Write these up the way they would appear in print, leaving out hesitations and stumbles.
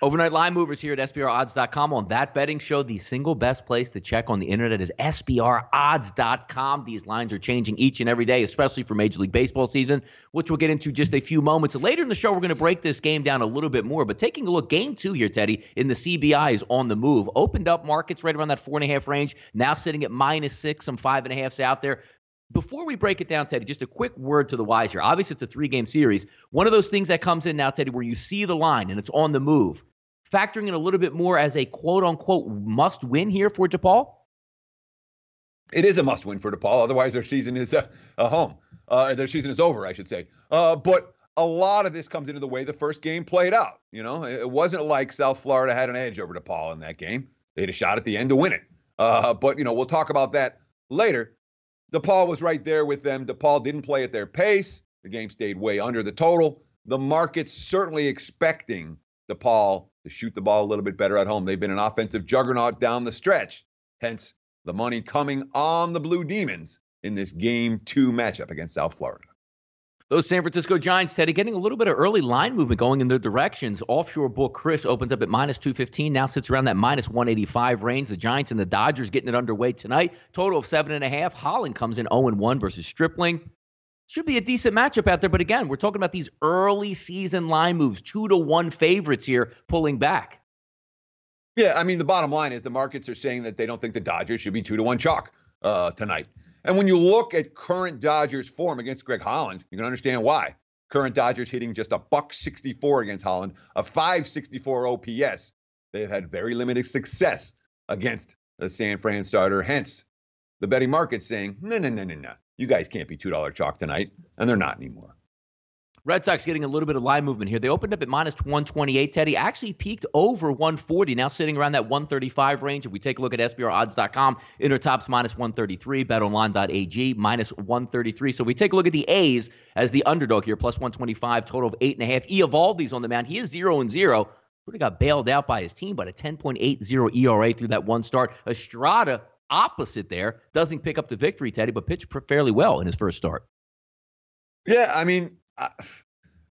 Overnight line movers here at SBRodds.com. On that betting show, the single best place to check on the internet is SBRodds.com. These lines are changing each and every day, especially for Major League Baseball season, which we'll get into just a few moments. Later in the show, we're going to break this game down a little bit more. But taking a look, game 2 here, Teddy, in the CBI is on the move. Opened up markets right around that 4.5 range, now sitting at -6, some 5.5s out there. Before we break it down, Teddy, just a quick word to the wise here. Obviously, it's a 3-game series. One of those things that comes in now, Teddy, where you see the line and it's on the move. Factoring in a little bit more as a quote-unquote must-win here for DePaul? It is a must-win for DePaul. Otherwise, their season is home. Their season is over, I should say. But a lot of this comes into the way the first game played out. You know, it wasn't like South Florida had an edge over DePaul in that game. They had a shot at the end to win it. But, you know, we'll talk about that later. DePaul was right there with them. DePaul didn't play at their pace. The game stayed way under the total. The market's certainly expecting DePaul to shoot the ball a little bit better at home. They've been an offensive juggernaut down the stretch. Hence, the money coming on the Blue Demons in this Game 2 matchup against South Florida. Those San Francisco Giants, Teddy, getting a little bit of early line movement going in their directions. Offshore book Chris opens up at -215, now sits around that -185 range. The Giants and the Dodgers getting it underway tonight. Total of 7.5. Holland comes in 0-1 versus Stripling. Should be a decent matchup out there, but again, we're talking about these early season line moves, 2-1 favorites here pulling back. Yeah, I mean, the bottom line is the markets are saying that they don't think the Dodgers should be 2-1 chalk tonight. And when you look at current Dodgers form against Greg Holland, you can understand why. Current Dodgers hitting just a $164 against Holland, a .564 OPS. They've had very limited success against the San Fran starter. Hence, the betting market's saying, no. You guys can't be $2 chalk tonight, and they're not anymore. Red Sox getting a little bit of line movement here. They opened up at -128, Teddy. Actually peaked over 140, now sitting around that 135 range. If we take a look at SBRodds.com, Intertops -133, BetOnline.ag -133. So we take a look at the A's as the underdog here, +125, total of 8.5. Eovaldi's on the mound. He is 0-0. Would have got bailed out by his team, but a 10.80 ERA through that one start. Estrada, opposite there, doesn't pick up the victory, Teddy, but pitched fairly well in his first start. Yeah, I mean,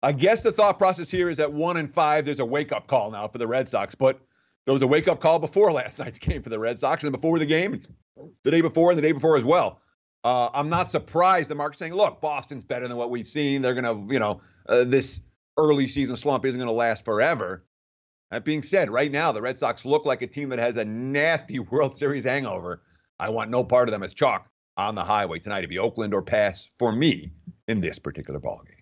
I guess the thought process here is at 1-5, there's a wake-up call now for the Red Sox, but there was a wake-up call before last night's game for the Red Sox and before the game, the day before and the day before as well. I'm not surprised the market's saying, look, Boston's better than what we've seen. They're going to, this early season slump isn't going to last forever. That being said, right now, the Red Sox look like a team that has a nasty World Series hangover. I want no part of them as chalk on the highway tonight. It'd be Oakland or pass for me in this particular ballgame.